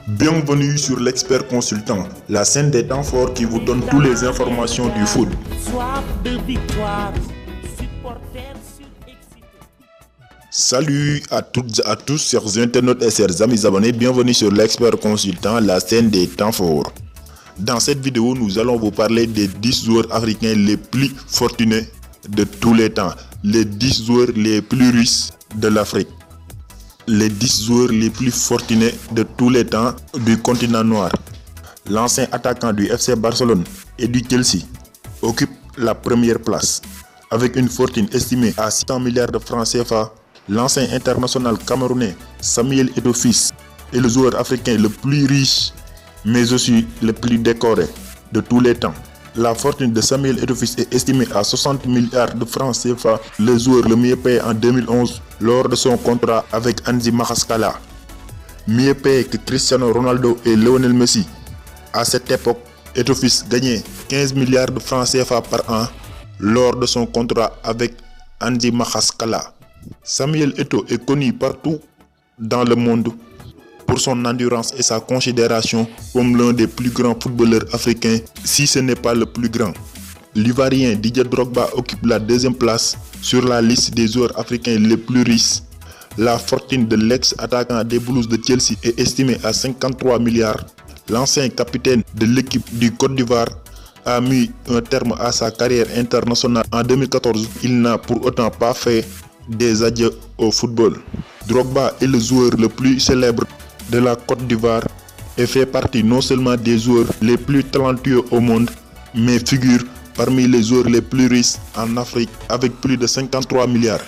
Bienvenue sur l'Expert Consultant, la scène des temps forts qui vous donne toutes les informations du foot. Salut à toutes et à tous, chers internautes et chers amis abonnés, bienvenue sur l'Expert Consultant, la scène des temps forts. Dans cette vidéo, nous allons vous parler des 10 joueurs africains les plus fortunés de tous les temps, les 10 joueurs les plus riches de l'Afrique. Les 10 joueurs les plus fortunés de tous les temps du continent noir. L'ancien attaquant du FC Barcelone et du Chelsea occupe la première place. Avec une fortune estimée à 600 milliards de francs CFA, l'ancien international camerounais Samuel Eto'o fils est le joueur africain le plus riche, mais aussi le plus décoré de tous les temps. La fortune de Samuel Eto'o fils est estimée à 60 milliards de francs CFA, le joueur le mieux payé en 2011 lors de son contrat avec Anzi Makhachkala. Mieux payé que Cristiano Ronaldo et Lionel Messi. À cette époque, Eto'o fils gagnait 15 milliards de francs CFA par an lors de son contrat avec Anzi Makhachkala. Samuel Eto'o est connu partout dans le monde pour son endurance et sa considération comme l'un des plus grands footballeurs africains, si ce n'est pas le plus grand. L'Ivoirien Didier Drogba occupe la deuxième place sur la liste des joueurs africains les plus riches. La fortune de l'ex-attaquant des Blues de Chelsea est estimée à 53 milliards. L'ancien capitaine de l'équipe du Côte d'Ivoire a mis un terme à sa carrière internationale en 2014. Il n'a pour autant pas fait des adieux au football. Drogba est le joueur le plus célèbre de la Côte d'Ivoire et fait partie non seulement des joueurs les plus talentueux au monde, mais figure parmi les joueurs les plus riches en Afrique avec plus de 53 milliards.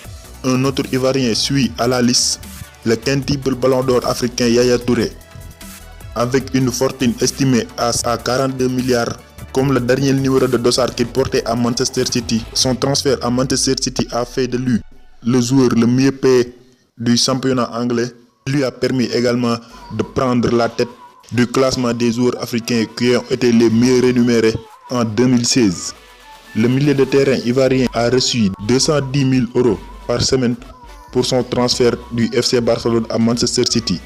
Un autre Ivoirien suit à la liste, le quintuple ballon d'or africain Yaya Touré, avec une fortune estimée à 42 milliards. Comme le dernier numéro de dossard qu'il portait à Manchester City, son transfert à Manchester City a fait de lui le joueur le mieux payé du championnat anglais. Lui a permis également de prendre la tête du classement des joueurs africains qui ont été les mieux rémunérés en 2016. Le milieu de terrain ivoirien a reçu 210 000 € par semaine pour son transfert du FC Barcelone à Manchester City.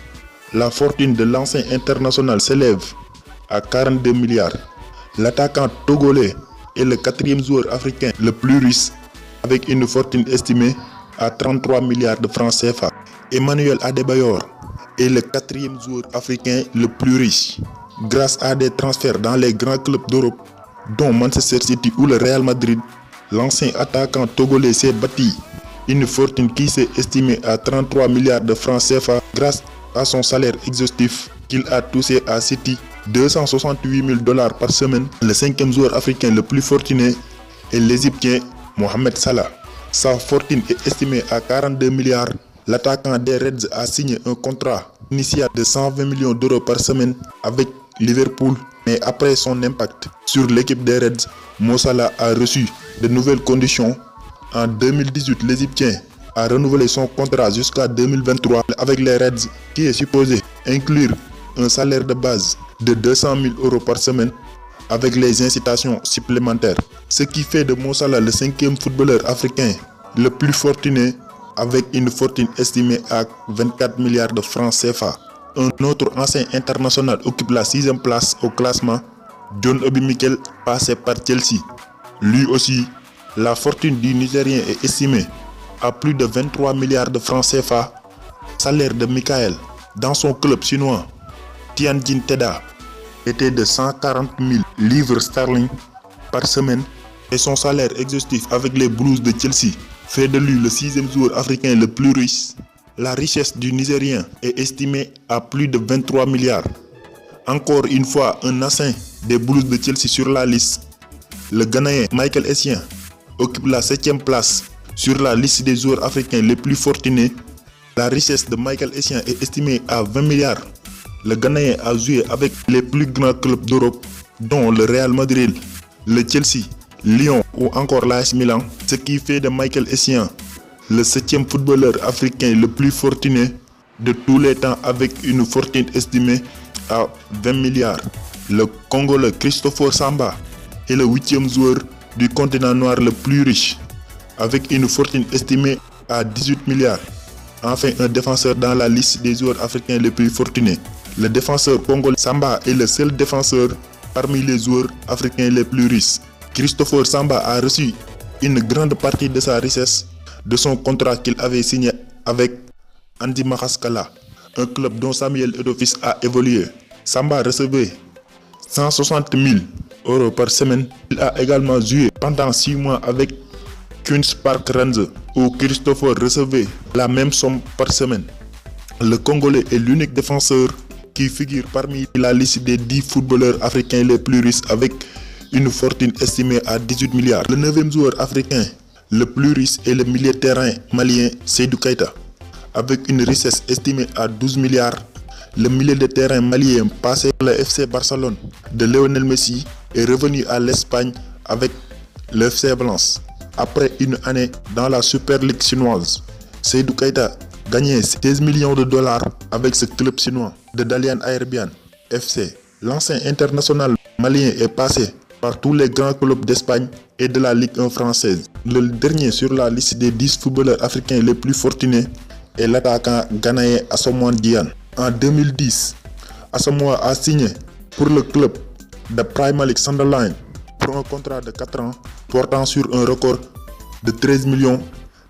La fortune de l'ancien international s'élève à 42 milliards. L'attaquant togolais est le quatrième joueur africain le plus riche avec une fortune estimée à 33 milliards de francs CFA. Emmanuel Adebayor est le quatrième joueur africain le plus riche. Grâce à des transferts dans les grands clubs d'Europe, dont Manchester City ou le Real Madrid, l'ancien attaquant togolais s'est bâti une fortune qui s'est estimée à 33 milliards de francs CFA grâce à son salaire exhaustif qu'il a touché à City, 268 000 $ par semaine. Le cinquième joueur africain le plus fortuné est l'Égyptien Mohamed Salah. Sa fortune est estimée à 42 milliards. L'attaquant des Reds a signé un contrat initial de 120 millions d'euros par semaine avec Liverpool, mais après son impact sur l'équipe des Reds, Mo Salah a reçu de nouvelles conditions. En 2018, l'Égyptien a renouvelé son contrat jusqu'à 2023 avec les Reds, qui est supposé inclure un salaire de base de 200 000 € par semaine avec les incitations supplémentaires, ce qui fait de Mo Salah le cinquième footballeur africain le plus fortuné avec une fortune estimée à 24 milliards de francs CFA. Un autre ancien international occupe la 6e place au classement, John Obi Mikel, passé par Chelsea. Lui aussi, la fortune du Nigérien est estimée à plus de 23 milliards de francs CFA. Le salaire de Michael dans son club chinois, Tianjin Teda, était de 140 000 livres sterling par semaine et son salaire exhaustif avec les Blues de Chelsea fait de lui le 6e joueur africain le plus riche. La richesse du Nigérien est estimée à plus de 23 milliards. Encore une fois, un ancien des Blues de Chelsea sur la liste. Le Ghanéen Michael Essien occupe la 7e place sur la liste des joueurs africains les plus fortunés. La richesse de Michael Essien est estimée à 20 milliards. Le Ghanéen a joué avec les plus grands clubs d'Europe, dont le Real Madrid, le Chelsea, Lyon ou encore l'AS Milan, ce qui fait de Michael Essien le 7e footballeur africain le plus fortuné de tous les temps avec une fortune estimée à 20 milliards. Le Congolais Christopher Samba est le 8e joueur du continent noir le plus riche avec une fortune estimée à 18 milliards. Enfin, un défenseur dans la liste des joueurs africains les plus fortunés. Le défenseur congolais Samba est le seul défenseur parmi les joueurs africains les plus riches. Christopher Samba a reçu une grande partie de sa richesse de son contrat qu'il avait signé avec Andy Maraskala, un club dont Samuel Eto'o a évolué. Samba recevait 160 000 € par semaine. Il a également joué pendant 6 mois avec Queen's Park Rangers où Christopher recevait la même somme par semaine. Le Congolais est l'unique défenseur qui figure parmi la liste des 10 footballeurs africains les plus riches avec une fortune estimée à 18 milliards. Le 9e joueur africain le plus riche est le milieu de terrain malien Seydou Keita. Avec une richesse estimée à 12 milliards, le milieu de terrain malien passé par le FC Barcelone de Lionel Messi est revenu à l'Espagne avec le FC Valence. Après une année dans la Super League chinoise, Seydou Keita gagnait 16 millions de dollars avec ce club chinois de Dalian Airbian FC. L'ancien international malien est passé par tous les grands clubs d'Espagne et de la Ligue 1 française. Le dernier sur la liste des 10 footballeurs africains les plus fortunés est l'attaquant ghanéen Asamoah Gyan. En 2010, Asamoah a signé pour le club de Premier League Sunderland pour un contrat de 4 ans portant sur un record de 13 millions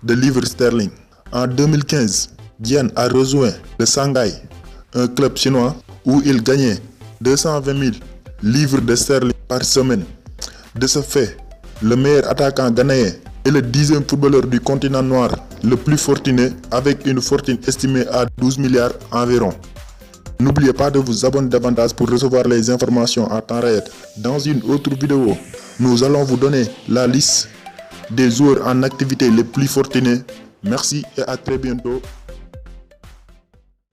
de livres sterling. En 2015, Gyan a rejoint le Shanghai, un club chinois où il gagnait 220 000 livres de sterling par semaine. De ce fait, le meilleur attaquant ghanéen est le 10e footballeur du continent noir le plus fortuné avec une fortune estimée à 12 milliards environ. N'oubliez pas de vous abonner davantage pour recevoir les informations en temps réel. Dans une autre vidéo, nous allons vous donner la liste des joueurs en activité les plus fortunés. Merci et à très bientôt.